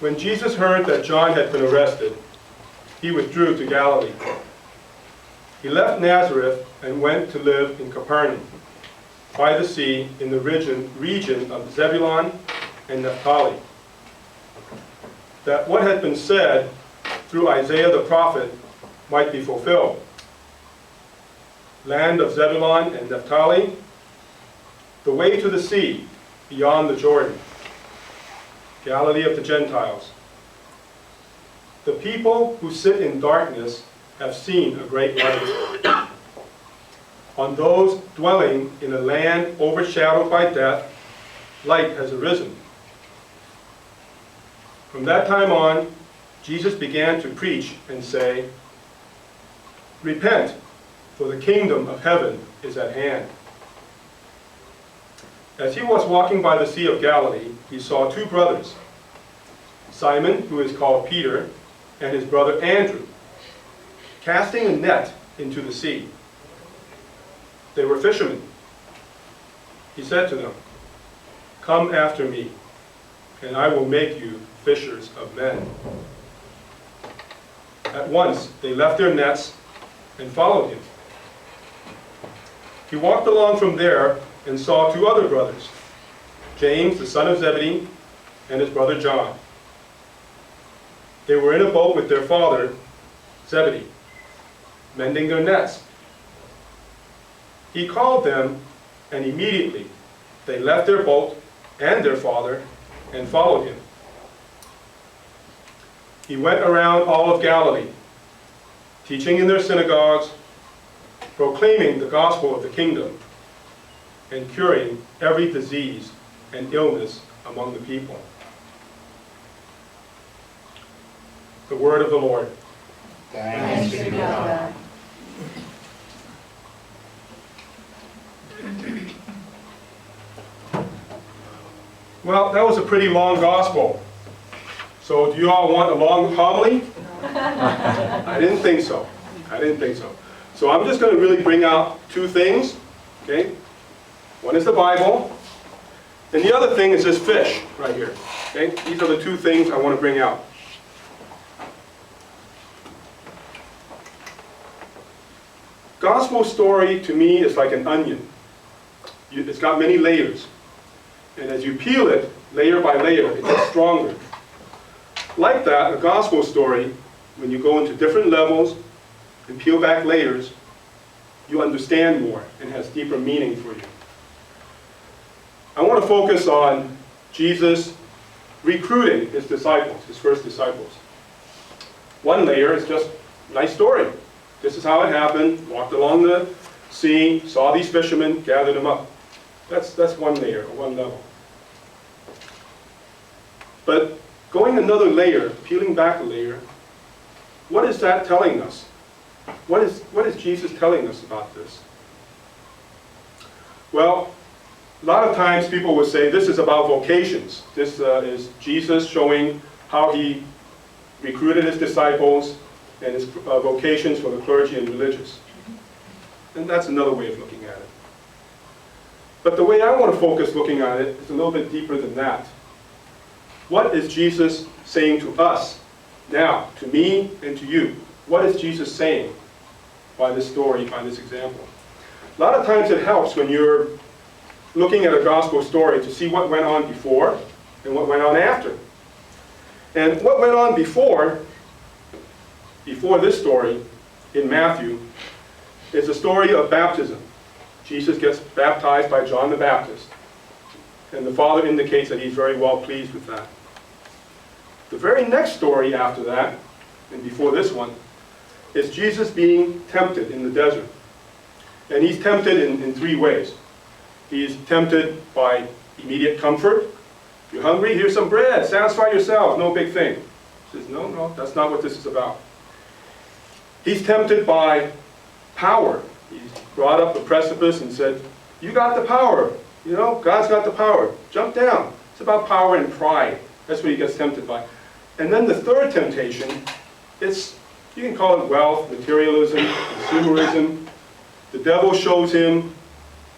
When Jesus heard that John had been arrested, he withdrew to Galilee. He left Nazareth and went to live in Capernaum, by the sea in the region of Zebulun and Naphtali, that what had been said through Isaiah the prophet might be fulfilled. Land of Zebulun and Naphtali, the way to the sea beyond the Jordan, Galilee of the Gentiles. The people who sit in darkness have seen a great light. On those dwelling in a land overshadowed by death, light has arisen. From that time on, Jesus began to preach and say, "Repent, for the kingdom of heaven is at hand." As he was walking by the Sea of Galilee, he saw two brothers, Simon, who is called Peter, and his brother Andrew, casting a net into the sea. They were fishermen. He said to them, "Come after me, and I will make you fishers of men." At once they left their nets and followed him. He walked along from there and saw two other brothers, James, the son of Zebedee, and his brother John. They were in a boat with their father, Zebedee, mending their nets. He called them, and immediately they left their boat and their father and followed him. He went around all of Galilee, teaching in their synagogues, proclaiming the gospel of the kingdom, and curing every disease and illness among the people. The word of the Lord. Thanks be to God. Well, that was a pretty long gospel. So do you all want a long homily? I didn't think so. So I'm just going to really bring out two things. Okay? One is the Bible, and the other thing is this fish right here. Okay? These are the two things I want to bring out. Gospel story to me is like an onion. It's got many layers. And as you peel it, layer by layer, it gets stronger. Like that, a gospel story, when you go into different levels and peel back layers, you understand more and has deeper meaning for you. I want to focus on Jesus recruiting his disciples, his first disciples. One layer is just a nice story. This is how it happened. Walked along the sea, saw these fishermen, gathered them up. That's one layer, or one level. But going another layer, peeling back a layer, what is that telling us? What is Jesus telling us about this? Well, a lot of times people will say this is about vocations. This is Jesus showing how he recruited his disciples and his vocations for the clergy and religious. And that's another way of looking at it. But the way I want to focus looking at it is a little bit deeper than that. What is Jesus saying to us now, to me and to you? What is Jesus saying by this story, by this example? A lot of times it helps when you're looking at a gospel story to see what went on before and what went on after. And what went on before this story in Matthew is a story of baptism. Jesus gets baptized by John the Baptist. And the Father indicates that he's very well pleased with that. The very next story after that, and before this one, is Jesus being tempted in the desert. And he's tempted in three ways. He's tempted by immediate comfort. You're hungry? Here's some bread. Satisfy yourself. No big thing. He says, no, that's not what this is about. He's tempted by power. He's brought up a precipice and said, you got the power. You know, God's got the power. Jump down. It's about power and pride. That's what he gets tempted by. And then the third temptation, you can call it wealth, materialism, consumerism. The devil shows him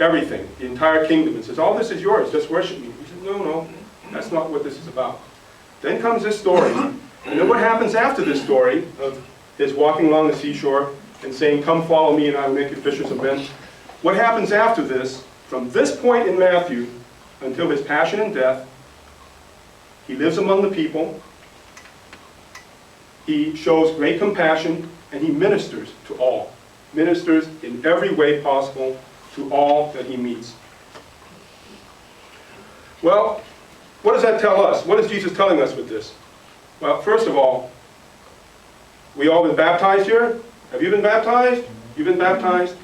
everything, the entire kingdom, and says, all this is yours, just worship me. He says, no, That's not what this is about. Then comes this story. And then what happens after this story of his walking along the seashore and saying, "Come follow me and I will make you fishers of men." What happens after this, from this point in Matthew until his passion and death, he lives among the people, he shows great compassion, and he ministers to all. Ministers in every way possible to all that he meets. Well, what does that tell us? What is Jesus telling us with this? Well, first of all, we all been baptized here? Have you been baptized? You've been baptized?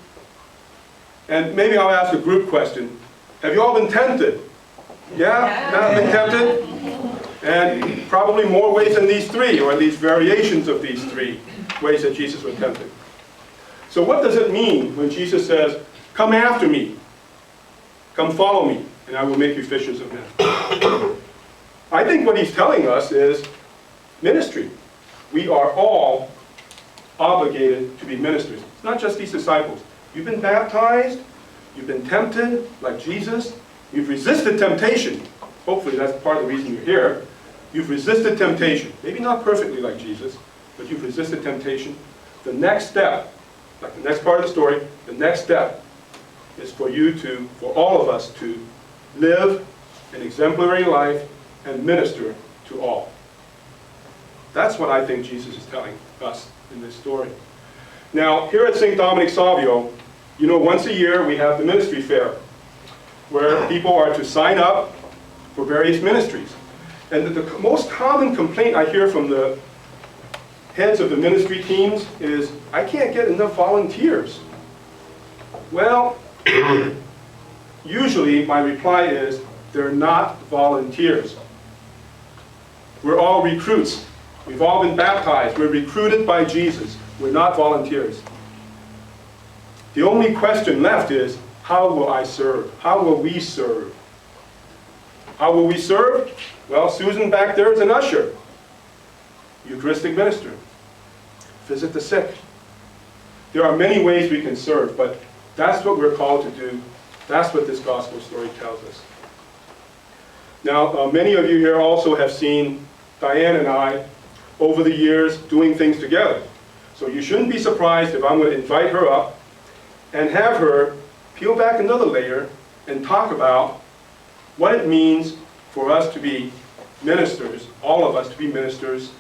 And maybe I'll ask a group question. Have you all been tempted? Yeah? Not been tempted? And probably more ways than these three, or at least variations of these three ways that Jesus was tempted. So what does it mean when Jesus says, "Come after me, come follow me, and I will make you fishers of men"? I think what he's telling us is ministry. We are all obligated to be ministers. It's not just these disciples. You've been baptized, you've been tempted like Jesus, you've resisted temptation. Hopefully that's part of the reason you're here. You've resisted temptation. Maybe not perfectly like Jesus, but you've resisted temptation. The next step, like the next part of the story, the next step is for all of us to live an exemplary life and minister to all. That's what I think Jesus is telling us in this story. Now, here at St. Dominic Savio, you know, once a year we have the ministry fair, where people are to sign up for various ministries. And the most common complaint I hear from the heads of the ministry teams is, "I can't get enough volunteers." Well, usually my reply is, they're not volunteers. We're all recruits. We've all been baptized. We're recruited by Jesus. We're not volunteers. The only question left is, how will I serve? How will we serve? How will we serve? Well, Susan back there is an usher, Eucharistic minister, visit the sick. There are many ways we can serve, but that's what we're called to do. That's what this gospel story tells us. Now, many of you here also have seen Diane and I over the years doing things together. So you shouldn't be surprised if I'm going to invite her up and have her peel back another layer and talk about what it means for us to be ministers, all of us to be ministers,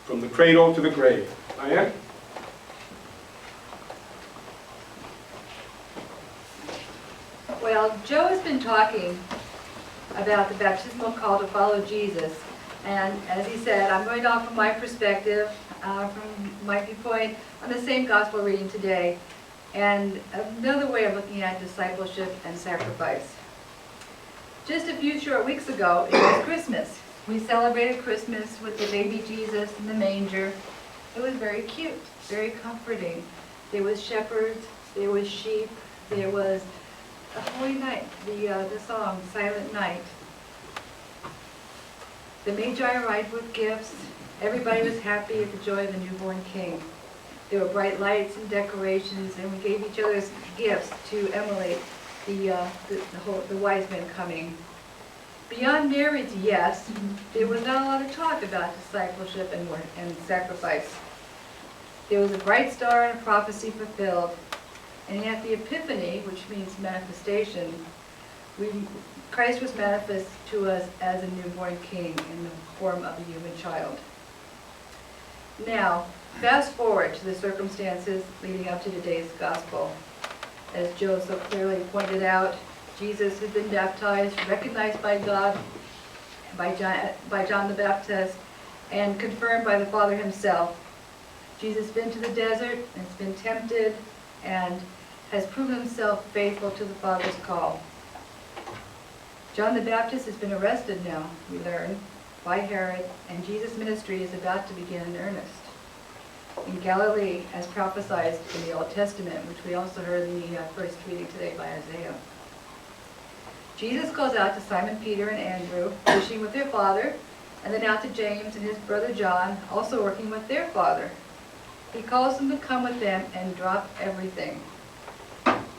from the cradle to the grave. Diane? Well, Joe has been talking about the baptismal call to follow Jesus. And as he said, I'm going to offer my perspective from my viewpoint on the same gospel reading today, and another way of looking at discipleship and sacrifice. Just a few short weeks ago, it was Christmas. We celebrated Christmas with the baby Jesus in the manger. It was very cute, very comforting. There was shepherds, there was sheep, there was a holy night, the song, Silent Night. The Magi arrived with gifts. Everybody was happy at the joy of the newborn king. There were bright lights and decorations, and we gave each other gifts to emulate the wise men coming. Beyond Mary's yes, there was not a lot of talk about discipleship and sacrifice. There was a bright star and a prophecy fulfilled. And at the Epiphany, which means manifestation, Christ was manifest to us as a newborn king in the form of a human child. Now, fast forward to the circumstances leading up to today's gospel. As Joe so clearly pointed out, Jesus had been baptized, recognized by God, by John the Baptist, and confirmed by the Father himself. Jesus has been to the desert, and has been tempted, and has proven himself faithful to the Father's call. John the Baptist has been arrested now, we learn, by Herod, and Jesus' ministry is about to begin in earnest in Galilee, as prophesied in the Old Testament, which we also heard in the first reading today by Isaiah. Jesus calls out to Simon Peter and Andrew, fishing with their father, and then out to James and his brother John, also working with their father. He calls them to come with them and drop everything.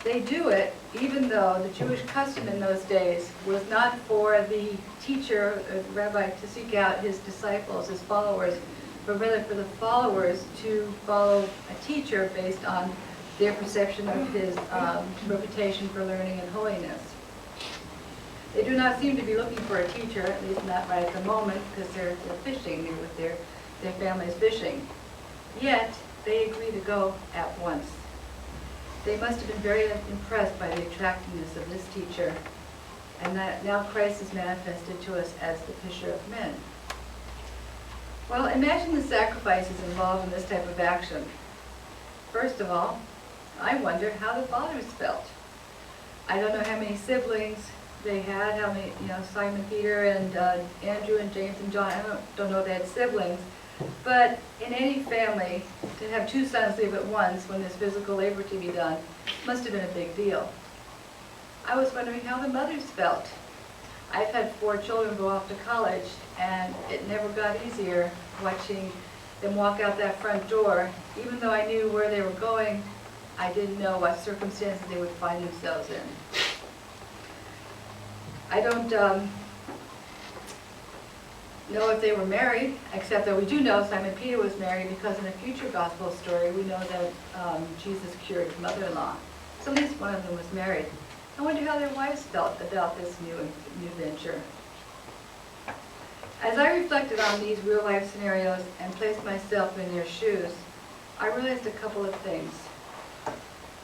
They do it even though the Jewish custom in those days was not for the teacher or the rabbi to seek out his disciples, his followers, but rather for the followers to follow a teacher based on their perception of his reputation for learning and holiness. They do not seem to be looking for a teacher, at least not right at the moment, because they're fishing, they're with their families fishing. Yet, they agree to go at once. They must have been very impressed by the attractiveness of this teacher, and that now Christ is manifested to us as the fisher of men. Well, imagine the sacrifices involved in this type of action. First of all, I wonder how the fathers felt. I don't know how many siblings they had, how many, Simon, Peter, and Andrew, and James, and John. I don't know if they had siblings. But in any family, to have two sons leave at once when there's physical labor to be done must have been a big deal. I was wondering how the mothers felt. I've had 4 children go off to college, and it never got easier watching them walk out that front door. Even though I knew where they were going, I didn't know what circumstances they would find themselves in. I don't know if they were married, except that we do know Simon Peter was married, because in a future gospel story we know that Jesus cured his mother-in-law. So at least one of them was married. I wonder how their wives felt about this new venture. As I reflected on these real-life scenarios and placed myself in their shoes, I realized a couple of things.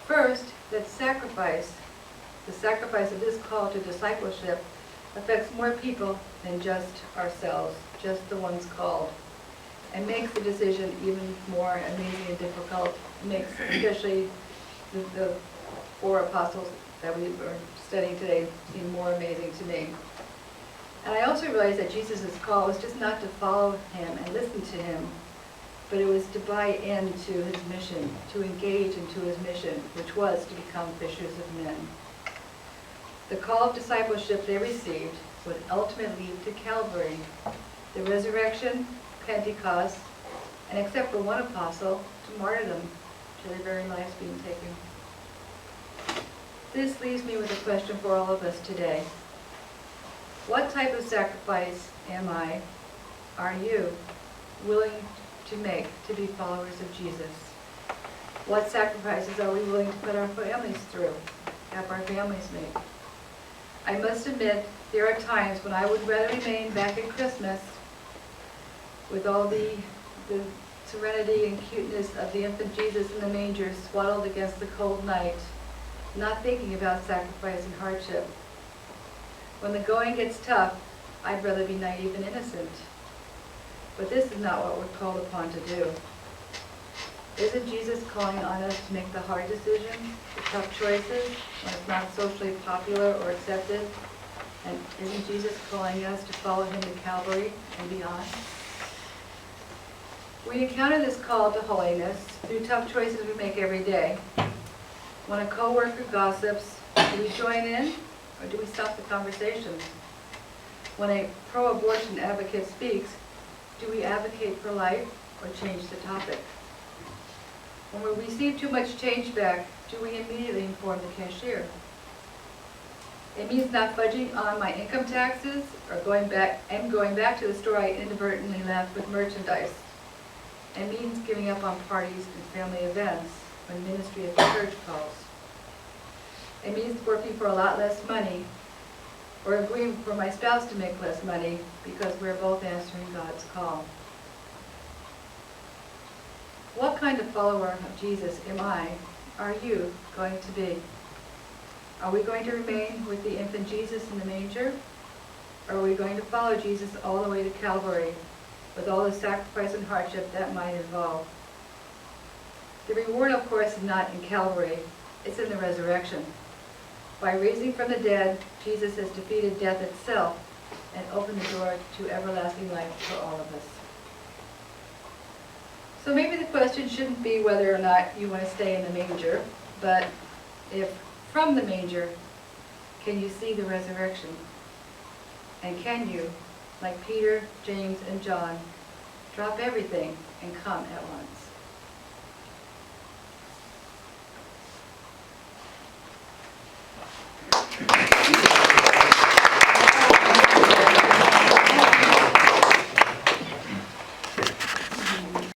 First, that the sacrifice of this call to discipleship affects more people than just ourselves, just the ones called, and makes the decision even more amazing and difficult. It makes especially the 4 apostles that we were studying today seem more amazing to me. And I also realized that Jesus' call was just not to follow him and listen to him, but it was to buy into his mission, to engage into his mission, which was to become fishers of men. The call of discipleship they received would ultimately lead to Calvary, the resurrection, Pentecost, and except for one apostle, to martyrdom, to their very lives being taken. This leaves me with a question for all of us today. What type of sacrifice are you willing to make to be followers of Jesus? What sacrifices are we willing to put our families through, have our families make? I must admit, there are times when I would rather remain back at Christmas with all the serenity and cuteness of the infant Jesus in the manger swaddled against the cold night, not thinking about sacrifice and hardship. When the going gets tough, I'd rather be naive and innocent. But this is not what we're called upon to do. Isn't Jesus calling on us to make the hard decisions, the tough choices, when it's not socially popular or accepted? And isn't Jesus calling us to follow him to Calvary and beyond? We encounter this call to holiness through tough choices we make every day. When a coworker gossips, do we join in or do we stop the conversation? When a pro-abortion advocate speaks, do we advocate for life or change the topic? When we receive too much change back, do we immediately inform the cashier? It means not fudging on my income taxes or going back to the store I inadvertently left with merchandise. It means giving up on parties and family events when ministry at the church calls. It means working for a lot less money or agreeing for my spouse to make less money because we're both answering God's call. What kind of follower of Jesus are you going to be? Are we going to remain with the infant Jesus in the manger? Or are we going to follow Jesus all the way to Calvary with all the sacrifice and hardship that might involve? The reward, of course, is not in Calvary, it's in the resurrection. By raising from the dead, Jesus has defeated death itself and opened the door to everlasting life for all of us. So maybe the question shouldn't be whether or not you want to stay in the manger, but if from the manger, can you see the resurrection? And can you, like Peter, James, and John, drop everything and come at once?